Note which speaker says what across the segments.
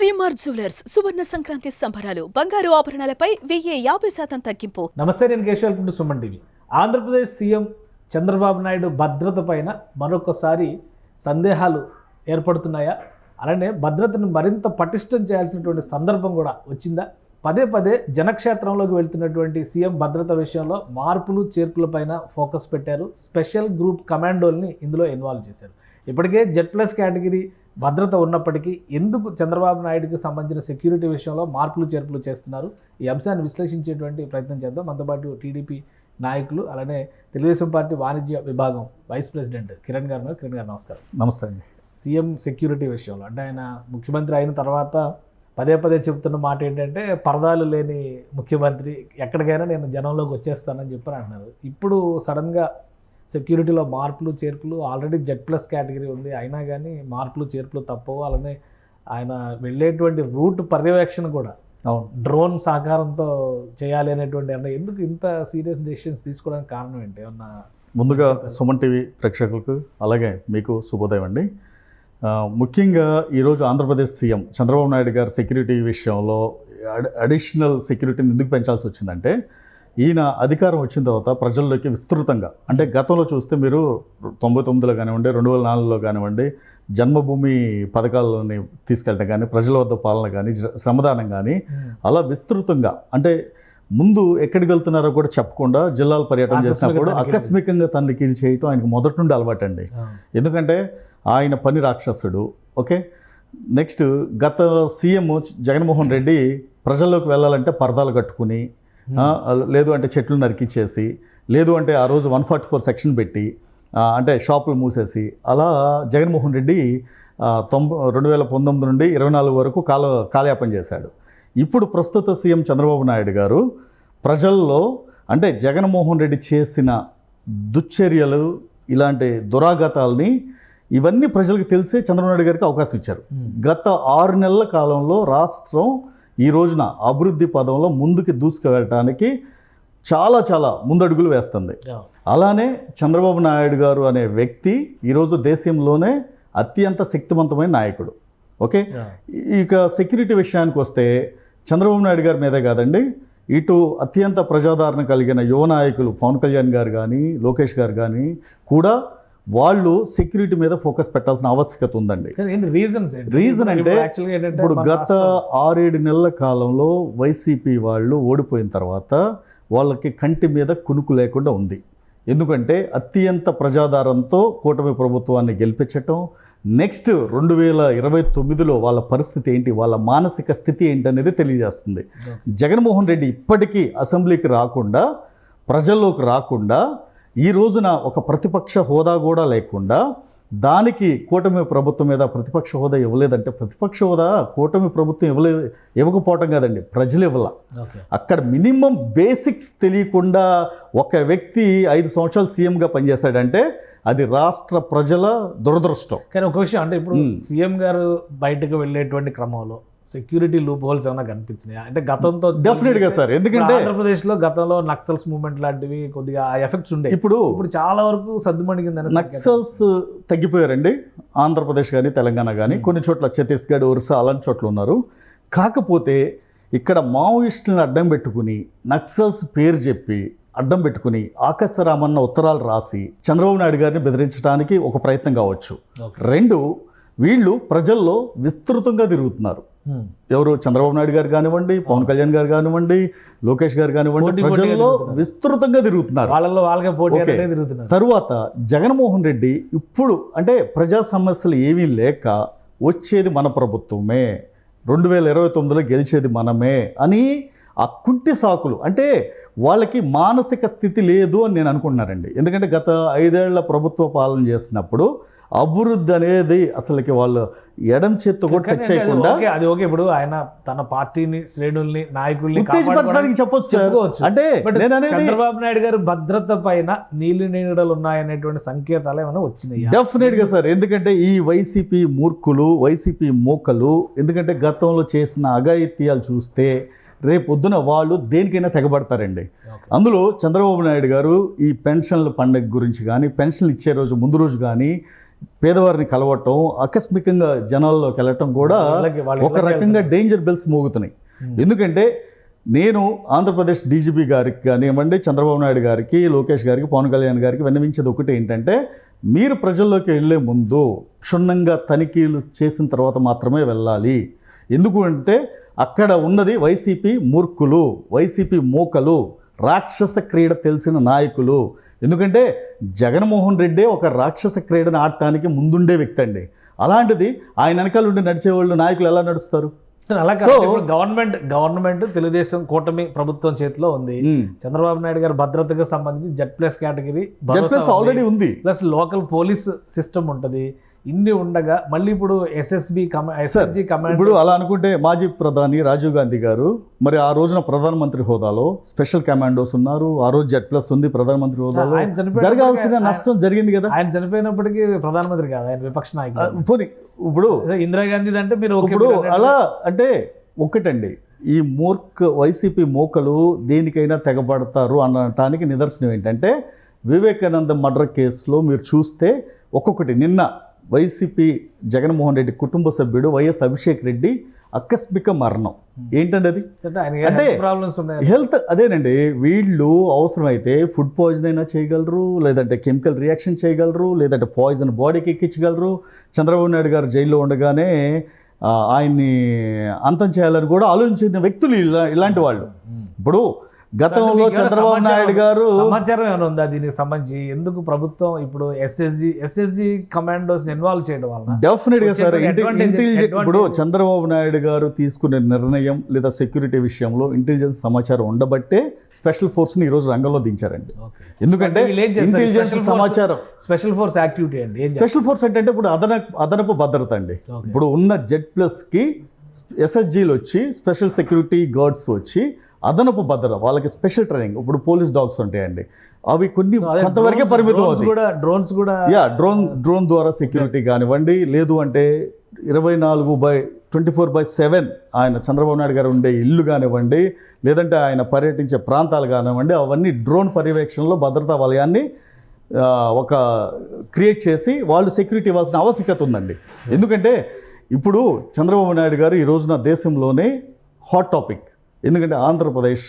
Speaker 1: CMR jewellers సువర్ణ సంక్రాంతి సంబరాలు బంగారు ఆభరణాలపై 50% తగ్గింపు.
Speaker 2: నమస్తే, నేను Keshav to Suman TV. Andhra Pradesh CM Chandrababu Naidu భద్రత పైన మరొకసారి సందేహాలు ఏర్పడుతున్నాయా? అలానే భద్రతను మరింత పటిష్టం చేయాల్సినటువంటి సందర్భం కూడా వచ్చిందా? పదే పదే జనక్షేత్రంలోకి వెళ్తున్నటువంటి సీఎం భద్రత విషయంలో మార్పులు చేర్పుల పైన ఫోకస్ పెట్టారు. స్పెషల్ గ్రూప్ కమాండోల్ని ఇందులో ఇన్వాల్వ్ చేశారు. ఇప్పటికే Z+ కేటగిరీ భద్రత ఉన్నప్పటికీ ఎందుకు చంద్రబాబు నాయుడుకి సంబంధించిన సెక్యూరిటీ విషయంలో మార్పులు చేర్పులు చేస్తున్నారు? ఈ అంశాన్ని విశ్లేషించేటువంటి ప్రయత్నం చేద్దాం. మనతో పాటు టీడీపీ నాయకులు, అలానే తెలుగుదేశం పార్టీ వాణిజ్య విభాగం వైస్ ప్రెసిడెంట్ కిరణ్ గారు. నమస్కారం.
Speaker 3: నమస్తే అండి.
Speaker 2: సీఎం సెక్యూరిటీ విషయంలో అంటే ఆయన ముఖ్యమంత్రి అయిన తర్వాత పదే పదే చెబుతున్న మాట ఏంటంటే పరదాలు లేని ముఖ్యమంత్రి, ఎక్కడికైనా నేను జనంలోకి వచ్చేస్తానని చెప్పని అంటున్నారు. ఇప్పుడు సడన్గా సెక్యూరిటీలో మార్పులు చేర్పులు, ఆల్రెడీ Z+ కేటగిరీ ఉంది, అయినా కానీ మార్పులు చేర్పులు తప్పవు. అలానే ఆయన వెళ్ళేటువంటి రూట్ పర్యవేక్షణ కూడా డ్రోన్ సహకారంతో చేయాలి అనేటువంటి అన్న ఎందుకు ఇంత సీరియస్ డెసిషన్స్ తీసుకోవడానికి కారణం ఏంటి? ఏమన్నా?
Speaker 3: ముందుగా సుమన్ టీవీ ప్రేక్షకులకు అలాగే మీకు శుభోదయం అండి. ముఖ్యంగా ఈరోజు ఆంధ్రప్రదేశ్ సీఎం చంద్రబాబు నాయుడు గారు సెక్యూరిటీ విషయంలో అడిషనల్ సెక్యూరిటీని ఎందుకు పెంచాల్సి వచ్చిందంటే, ఈయన అధికారం వచ్చిన తర్వాత ప్రజల్లోకి విస్తృతంగా, అంటే గతంలో చూస్తే మీరు 99లో కానివ్వండి, 2004లో కానివ్వండి, జన్మభూమి పథకాలని తీసుకెళ్ళడం కానీ, ప్రజల వద్ద పాలన కానీ, శ్రమదానం కానీ, అలా విస్తృతంగా, అంటే ముందు ఎక్కడికి వెళ్తున్నారో కూడా చెప్పకుండా జిల్లాల పర్యటన చేసినప్పుడు ఆకస్మికంగా తనిఖీలు చేయటం ఆయనకు మొదటి నుండి అలవాటు అండి. ఎందుకంటే ఆయన పని రాక్షసుడు. ఓకే, నెక్స్ట్ గత సీఎం జగన్మోహన్ రెడ్డి ప్రజల్లోకి వెళ్ళాలంటే పరదాలు కట్టుకుని, లేదు అంటే చెట్లు నరికిచ్చేసి, లేదు అంటే ఆ రోజు 144 సెక్షన్ పెట్టి, అంటే షాపులు మూసేసి, అలా జగన్మోహన్ రెడ్డి 2019 నుండి 24 వరకు కాలయాపన చేశాడు. ఇప్పుడు ప్రస్తుత సీఎం చంద్రబాబు నాయుడు గారు ప్రజల్లో, అంటే జగన్మోహన్ రెడ్డి చేసిన దుశ్చర్యలు, ఇలాంటి దురాఘాతాలని ఇవన్నీ ప్రజలకు తెలిసే చంద్రబాబు నాయుడు గారికి అవకాశం ఇచ్చారు. గత 6 నెలల కాలంలో రాష్ట్రం ఈ రోజున అభివృద్ధి పదంలో ముందుకు దూసుకువెళ్ళటానికి చాలా ముందడుగులు వేస్తుంది. అలానే చంద్రబాబు నాయుడు గారు అనే వ్యక్తి ఈరోజు దేశంలోనే అత్యంత శక్తివంతమైన నాయకుడు. ఓకే, ఇక సెక్యూరిటీ విషయానికి వస్తే చంద్రబాబు నాయుడు గారి మీదే కాదండి, ఇటు అత్యంత ప్రజాదరణ కలిగిన యువ నాయకులు పవన్ కళ్యాణ్ గారు కానీ, లోకేష్ గారు కానీ కూడా వాళ్ళు సెక్యూరిటీ మీద ఫోకస్ పెట్టాల్సిన ఆవశ్యకత ఉందండి. రీజన్ అంటే ఇప్పుడు గత 6-7 నెలల కాలంలో వైసీపీ వాళ్ళు ఓడిపోయిన తర్వాత వాళ్ళకి కంటి మీద కునుకు లేకుండా ఉంది. ఎందుకంటే అత్యంత ప్రజాదరణతో కూటమి ప్రభుత్వాన్ని గెలిపించటం, నెక్స్ట్ 2029లో వాళ్ళ పరిస్థితి ఏంటి, వాళ్ళ మానసిక స్థితి ఏంటి అనేది తెలియజేస్తుంది. జగన్మోహన్ రెడ్డి ఇప్పటికీ అసెంబ్లీకి రాకుండా, ప్రజల్లోకి రాకుండా, ఈ రోజున ఒక ప్రతిపక్ష హోదా కూడా లేకుండా, దానికి కూటమి ప్రభుత్వం మీద ప్రతిపక్ష హోదా ఇవ్వలేదంటే, ప్రతిపక్ష హోదా కూటమి ప్రభుత్వం ఇవ్వకపోవటం కాదండి, ప్రజలు ఇవ్వాల. అక్కడ మినిమం బేసిక్స్ తెలియకుండా ఒక వ్యక్తి 5 సంవత్సరాలు సీఎంగా పనిచేస్తాడంటే అది రాష్ట్ర ప్రజల దురదృష్టం.
Speaker 2: కానీ ఒక విషయం, అంటే ఇప్పుడు సీఎం గారు బయటకు వెళ్ళేటువంటి క్రమంలో సెక్యూరిటీ లూప్ హోల్స్ ఏమైనా కనిపించినాయి అంటే గతంతో?
Speaker 3: డెఫినెట్గా సార్, ఎందుకంటే
Speaker 2: ఆంధ్రప్రదేశ్లో గతంలో నక్సల్స్ మూవ్మెంట్ లాంటివి కొద్దిగా ఎఫెక్ట్స్ ఉండే, ఇప్పుడు చాలా వరకు సద్దుమణిగిందని.
Speaker 3: నక్సల్స్ తగ్గిపోయారండి ఆంధ్రప్రదేశ్ కానీ, తెలంగాణ కానీ, కొన్ని చోట్ల ఛత్తీస్గఢ్, ఒరిస్సా అలాంటి చోట్ల ఉన్నారు. కాకపోతే ఇక్కడ మావోయిస్టులను అడ్డం పెట్టుకుని, నక్సల్స్ పేరు చెప్పి అడ్డం పెట్టుకుని ఆకాశరామన్న ఉత్తరాలు రాసి చంద్రబాబు నాయుడు గారిని బెదిరించడానికి ఒక ప్రయత్నం కావచ్చు. 2, వీళ్ళు ప్రజల్లో విస్తృతంగా తిరుగుతున్నారు. ఎవరు? చంద్రబాబు నాయుడు గారు కానివ్వండి, పవన్ కళ్యాణ్ గారు కానివ్వండి, లోకేష్ గారు కానివ్వండి, ప్రజల్లో విస్తృతంగా తిరుగుతున్నారు. తరువాత జగన్మోహన్ రెడ్డి ఇప్పుడు అంటే ప్రజా సమస్యలు ఏమీ లేక వచ్చేది మన ప్రభుత్వమే, 2029లో గెలిచేది మనమే అని ఆ కుంటి సాకులు, అంటే వాళ్ళకి మానసిక స్థితి లేదు అని నేను అనుకుంటున్నానండి. ఎందుకంటే గత 5 ఏళ్ల ప్రభుత్వ పాలన చేసినప్పుడు అభివృద్ధి అనేది అసలుకి వాళ్ళు ఎడం చేత్తో కూడా టచ్ చేయకుండా,
Speaker 2: అది ఓకే, ఇప్పుడు ఆయన తన పార్టీని, శ్రేణుల్ని, నాయకుల్ని
Speaker 3: చెప్పొచ్చు. అంటే
Speaker 2: చంద్రబాబు నాయుడు గారు భద్రత పైన నీళ్లు నీడలు ఉన్నాయనేటువంటి సంకేతాలు ఏమైనా వచ్చినాయి?
Speaker 3: డెఫినెట్గా సార్, ఎందుకంటే ఈ వైసీపీ మూర్ఖులు, వైసీపీ మోకలు, ఎందుకంటే గతంలో చేసిన అఘాయిత్యాలు చూస్తే రేపొద్దున వాళ్ళు దేనికైనా తెగబడతారండి. అందులో చంద్రబాబు నాయుడు గారు ఈ పెన్షన్ల పండుగ గురించి కానీ, పెన్షన్లు ఇచ్చే రోజు ముందు రోజు కానీ పేదవారిని కలవటం, ఆకస్మికంగా జనాల్లోకి వెళ్ళటం కూడా ఒక రకంగా డేంజర్ బెల్స్ మోగుతున్నాయి. ఎందుకంటే నేను ఆంధ్రప్రదేశ్ డీజీపీ గారికి కానివ్వండి, చంద్రబాబు నాయుడు గారికి, లోకేష్ గారికి, పవన్ కళ్యాణ్ గారికి విన్నవించేది ఒకటి ఏంటంటే, మీరు ప్రజల్లోకి వెళ్ళే ముందు క్షుణ్ణంగా తనిఖీలు చేసిన తర్వాత మాత్రమే వెళ్ళాలి. ఎందుకు అంటే అక్కడ ఉన్నది వైసీపీ మూర్ఖులు, వైసీపీ మోకలు, రాక్షస క్రీడ తెలిసిన నాయకులు. ఎందుకంటే జగన్మోహన్ రెడ్డి ఒక రాక్షస క్రీడను ఆడటానికి ముందుండే వ్యక్తి అండి. అలాంటిది ఆయన వెనకాల ఉండి నడిచేవాళ్ళు నాయకులు ఎలా నడుస్తారు?
Speaker 2: అలా గవర్నమెంట్ తెలుగుదేశం కూటమి ప్రభుత్వం చేతిలో ఉంది. చంద్రబాబు నాయుడు గారి భద్రతకు సంబంధించి జెడ్+ కేటగిరీ
Speaker 3: ఆల్రెడీ ఉంది,
Speaker 2: ప్లస్ లోకల్ పోలీస్ సిస్టమ్ ఉంటుంది. ఇన్ని ఉండగా మళ్ళీ ఇప్పుడు ఎస్ఎస్జి కమాండ్,
Speaker 3: ఇప్పుడు అలా అనుకుంటే మాజీ ప్రధాని రాజీవ్ గాంధీ గారు మరి ఆ రోజున ప్రధానమంత్రి హోదాలో స్పెషల్ కమాండోస్ ఉన్నారు. ఆ రోజు జెడ్+ ఉంది ప్రధానమంత్రి హోదాలో. జరగాల్సిన నష్టం జరిగింది కదా.
Speaker 2: ఆయన చనిపోయినప్పటికీ ప్రధానమంత్రి కాదు, ఆయన విపక్ష నాయకుడు.
Speaker 3: పోనీ ఇప్పుడు
Speaker 2: ఇందిరాగాంధీ అంటే మీరు
Speaker 3: ఇప్పుడు అలా అంటే ఒకటండి, ఈ వైసీపీ మోకలు దేనికైనా తెగబడతారు అనటానికి నిదర్శనం ఏంటంటే, వివేకానంద మర్డర్ కేసులో మీరు చూస్తే ఒక్కొక్కటి, నిన్న వైసీపీ జగన్మోహన్ రెడ్డి కుటుంబ సభ్యుడు వైఎస్ అభిషేక్ రెడ్డి ఆకస్మిక మరణం. ఏంటండి అది? అంటే హెల్త్ అదేనండి. వీళ్ళు అవసరమైతే ఫుడ్ పాయిజన్ అయినా చేయగలరు, లేదంటే కెమికల్ రియాక్షన్ చేయగలరు, లేదంటే పాయిజన్ బాడీకి ఎక్కించగలరు. చంద్రబాబు నాయుడు గారు జైల్లో ఉండగానే ఆయన్ని అంతం చేయాలని కూడా ఆలోచించిన వ్యక్తులు ఇలాంటి వాళ్ళు. ఇప్పుడు గతంలో చంద్రబాబు నాయుడు గారు
Speaker 2: సమాచారం ఏమైనా ఉందా దీనికి సంబంధించి? ఎందుకు ప్రభుత్వం ఇప్పుడు ఎస్ఎస్జి కమాండోస్ ఇన్వాల్వ్ చేయడం వల్ల?
Speaker 3: డెఫినెట్ గా సార్, ఇంటెలిజెన్స్ ఇప్పుడు చంద్రబాబు నాయుడు గారు తీసుకునే నిర్ణయం లేదా సెక్యూరిటీ విషయంలో ఇంటెలిజెన్స్ సమాచారం ఉండబట్టే స్పెషల్ ఫోర్స్ ని ఈ రోజు రంగంలో దించారండి. ఎందుకంటే ఇంటెలిజెన్స్ సమాచారం
Speaker 2: స్పెషల్ ఫోర్స్ యాక్టివిటీ అండి.
Speaker 3: స్పెషల్ ఫోర్స్ అంటే ఇప్పుడు అదనపు భద్రత అండి. ఇప్పుడు ఉన్న జెడ్+ కి ఎస్ఎస్జీలు వచ్చి, స్పెషల్ సెక్యూరిటీ గార్డ్స్ వచ్చి అదనపు భద్రత, వాళ్ళకి స్పెషల్ ట్రైనింగ్. ఇప్పుడు పోలీస్ డాగ్స్ ఉంటాయండి, అవి కొంతవరకే పరిమితం అవుతాయి.
Speaker 2: డ్రోన్స్ కూడా
Speaker 3: డ్రోన్ ద్వారా సెక్యూరిటీ కానివ్వండి, లేదు అంటే 24/7 ఆయన చంద్రబాబు నాయుడు గారు ఉండే ఇల్లు కానివ్వండి, లేదంటే ఆయన పర్యటించే ప్రాంతాలు కానివ్వండి, అవన్నీ డ్రోన్ పర్యవేక్షణలో భద్రతా వలయాన్ని ఒక క్రియేట్ చేసి వాళ్ళు సెక్యూరిటీ ఇవ్వాల్సిన ఆవశ్యకత ఉందండి. ఎందుకంటే ఇప్పుడు చంద్రబాబు నాయుడు గారు ఈ రోజున దేశంలోనే హాట్ టాపిక్. ఎందుకంటే ఆంధ్రప్రదేశ్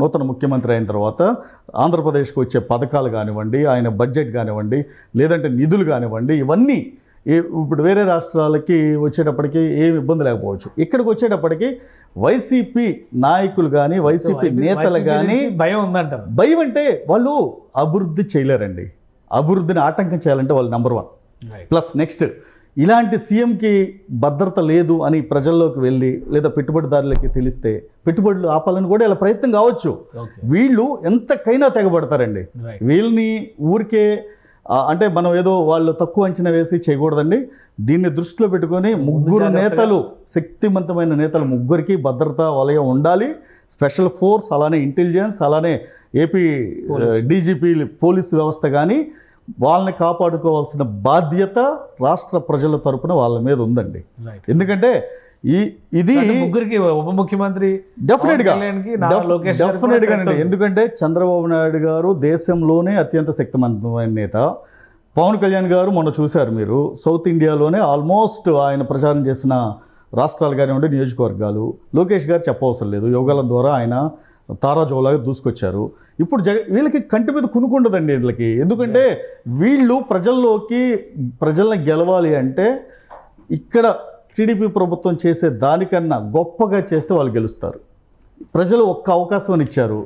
Speaker 3: నూతన ముఖ్యమంత్రి అయిన తర్వాత ఆంధ్రప్రదేశ్కి వచ్చే పథకాలు కానివ్వండి, ఆయన బడ్జెట్ కానివ్వండి, లేదంటే నిధులు కానివ్వండి, ఇవన్నీ ఇప్పుడు వేరే రాష్ట్రాలకి వచ్చేటప్పటికి ఏమి ఇబ్బంది లేకపోవచ్చు. ఇక్కడికి వచ్చేటప్పటికి వైసీపీ నాయకులు కానీ, వైసీపీ నేతలు కానీ
Speaker 2: భయం ఉందంటారు.
Speaker 3: భయం అంటే వాళ్ళు అభివృద్ధి చేయలేరండి. అభివృద్ధిని ఆటంకం చేయాలంటే వాళ్ళు నెంబర్ 1. ప్లస్ నెక్స్ట్, ఇలాంటి సీఎంకి భద్రత లేదు అని ప్రజల్లోకి వెళ్ళి లేదా పెట్టుబడిదారులకి తెలిస్తే పెట్టుబడులు ఆపాలని కూడా ఇలా ప్రయత్నం కావచ్చు. వీళ్ళు ఎంతకైనా తెగబడతారండి. వీళ్ళని ఊరికే అంటే మనం ఏదో వాళ్ళు తక్కువ అంచనా వేసి చేయకూడదండి. దీన్ని దృష్టిలో పెట్టుకొని ముగ్గురు నేతలు, శక్తివంతమైన నేతలు ముగ్గురికి భద్రతా వలయం ఉండాలి. స్పెషల్ ఫోర్స్, అలానే ఇంటెలిజెన్స్, అలానే ఏపీ డీజీపీ పోలీసు వ్యవస్థ కానీ వాళ్ళని కాపాడుకోవాల్సిన బాధ్యత రాష్ట్ర ప్రజల తరపున వాళ్ళ మీద ఉందండి. ఎందుకంటే ఇది
Speaker 2: ముగ్గురికి ఉప ముఖ్యమంత్రి
Speaker 3: డెఫినెట్గా ఎందుకంటే చంద్రబాబు నాయుడు గారు దేశంలోనే అత్యంత శక్తివంతమైన నేత. పవన్ కళ్యాణ్ గారు మొన్న చూశారు మీరు, సౌత్ ఇండియాలోనే ఆల్మోస్ట్ ఆయన ప్రచారం చేసిన రాష్ట్రాలు కానివ్వండి, నియోజకవర్గాలు. లోకేష్ గారు చెప్పవసరం లేదు, యోగాల ద్వారా ఆయన తారాజోలాగా దూసుకొచ్చారు. ఇప్పుడు వీళ్ళకి కంటి మీద కునుకుండదండి వీళ్ళకి. ఎందుకంటే వీళ్ళు ప్రజల్ని గెలవాలి అంటే ఇక్కడ టీడీపీ ప్రభుత్వం చేసే దానికన్నా గొప్పగా చేస్తే వాళ్ళు గెలుస్తారు. ప్రజలు ఒక్క అవకాశం ఇచ్చారు,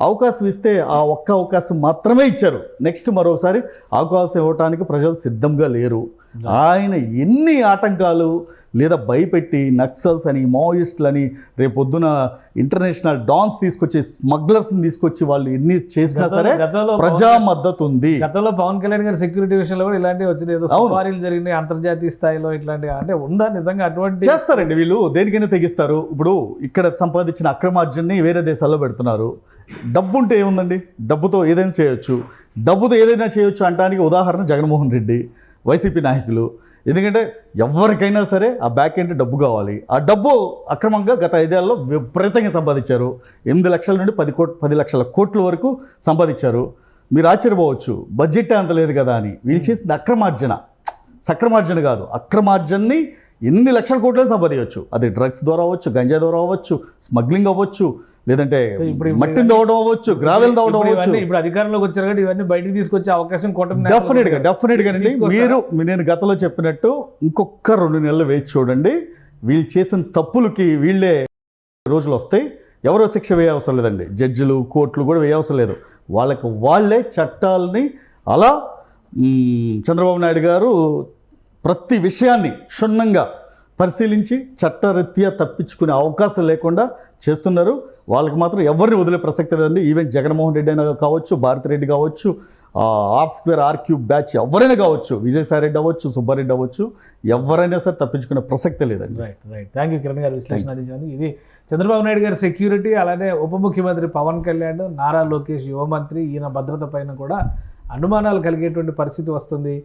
Speaker 3: అవకాశం ఇస్తే ఆ ఒక్క అవకాశం మాత్రమే ఇచ్చారు. నెక్స్ట్ మరోసారి అవకాశం ఇవ్వడానికి ప్రజలు సిద్ధంగా లేరు. ఆయన ఎన్ని ఆటంకాలు లేదా భయపెట్టి నక్సల్స్ అని, మావోయిస్టులని, రేపొద్దున ఇంటర్నేషనల్ డాన్స్ తీసుకొచ్చి, స్మగ్లర్స్ని తీసుకొచ్చి వాళ్ళు ఎన్ని చేసినా సరే ప్రజా మద్దతు ఉంది.
Speaker 2: గతంలో పవన్ కళ్యాణ్ గారి సెక్యూరిటీ విషయంలో కూడా ఇలాంటివి వచ్చినాయి, సుపారీలు జరిగినాయి అంతర్జాతీయ స్థాయిలో. ఇట్లాంటి అంటే ఉందా నిజంగా? అటువంటి
Speaker 3: చేస్తారండి వీళ్ళు, దేనికైనా తెగిస్తారు. ఇప్పుడు ఇక్కడ సంపాదించిన అక్రమార్జనని వేరే దేశాల్లో పెడుతున్నారు. డబ్బు ఉంటే ఏముందండి, డబ్బుతో ఏదైనా చేయొచ్చు. డబ్బుతో ఏదైనా చేయొచ్చు అనడానికి ఉదాహరణ జగన్మోహన్ రెడ్డి, వైసీపీ నాయకులు. ఎందుకంటే ఎవరికైనా సరే ఆ బ్యాక్ ఎండ్ డబ్బు కావాలి. ఆ డబ్బు అక్రమంగా గత 5 ఏళ్లలో విపరీతంగా సంపాదించారు. 8 లక్షల నుండి 10 లక్షల కోట్ల వరకు సంపాదించారు. మీరు ఆశ్చర్యపోవచ్చు, బడ్జెట్ అంత లేదు కదా అని. వీళ్ళు చేసిన అక్రమార్జన సక్రమార్జన కాదు, అక్రమార్జనని ఎన్ని లక్షల కోట్లే సంపాదించవచ్చు. అది డ్రగ్స్ ద్వారా అవ్వచ్చు, గంజా ద్వారా అవ్వచ్చు, స్మగ్లింగ్ అవ్వచ్చు, లేదంటే మట్టిని తవ్వడం అవ్వచ్చు, గ్రావెల్ తవ్వడం అవ్వచ్చు.
Speaker 2: ఇప్పుడు అధికారంలోకి వచ్చారు కాబట్టి ఇవన్నీ బయటికి తీసుకొచ్చే అవకాశం
Speaker 3: డెఫినెట్గా అండి. నేను గతంలో చెప్పినట్టు ఇంకొక 2 నెలలు వేచి చూడండి. వీళ్ళు చేసిన తప్పులకి వీళ్ళే రోజులు వస్తాయి. ఎవరో శిక్ష వేయ అవసరం లేదండి, జడ్జిలు కోర్టులు కూడా వేయ అవసరం లేదు. వాళ్ళే చట్టాలని అలా చంద్రబాబు నాయుడు గారు ప్రతి విషయాన్ని క్షుణ్ణంగా పరిశీలించి చట్టరీత్యా తప్పించుకునే అవకాశం లేకుండా చేస్తున్నారు. వాళ్ళకి మాత్రం ఎవరిని వదిలే ప్రసక్తి లేదండి. ఈవెన్ జగన్మోహన్ రెడ్డి అయినా కావచ్చు, భారతిరెడ్డి కావచ్చు, R² R³ బ్యాచ్ ఎవరైనా కావచ్చు, విజయసాయి రెడ్డి అవ్వచ్చు, సుబ్బారెడ్డి అవ్వచ్చు, ఎవరైనా సరే తప్పించుకునే ప్రసక్తే లేదండి.
Speaker 2: రైట్. థ్యాంక్ యూ కిరణ్ గారు విశ్లేషణ అందించారు. ఇది చంద్రబాబు నాయుడు గారి సెక్యూరిటీ, అలానే ఉప ముఖ్యమంత్రి పవన్ కళ్యాణ్, నారా లోకేష్ యువమంత్రి, ఈయన భద్రత పైన కూడా అనుమానాలు కలిగేటువంటి పరిస్థితి వస్తుంది.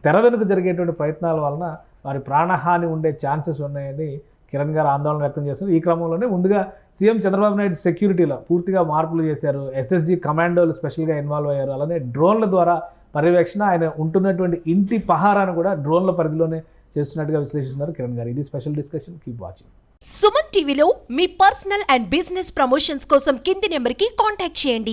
Speaker 2: తెర వెనుక జరిగేటువంటి ప్రయత్నాల వలన వారి ప్రాణహాని ఉండే ఛాన్సెస్ ఉన్నాయని కిరణ్ గారు ఆందోళన వ్యక్తం చేశారు. ఈ క్రమంలోనే ముందుగా సీఎం చంద్రబాబు నాయుడు సెక్యూరిటీలో పూర్తిగా మార్పులు చేశారు. SSG కమాండోలు స్పెషల్గా ఇన్వాల్వ్ అయ్యారు. అలానే డ్రోన్ల ద్వారా పర్యవేక్షణ, ఆయన ఉంటున్నటువంటి ఇంటి పహారాను కూడా డ్రోన్ల పరిధిలోనే చేస్తున్నట్టుగా విశ్లేషిస్తున్నారు కిరణ్ గారు. ఇది special discussion. Keep watching.
Speaker 4: Suman టీవీలో మీ పర్సనల్ అండ్ బిజినెస్ ప్రమోషన్స్ కోసం కింది నెంబర్కి కాంటాక్ట్ చేయండి.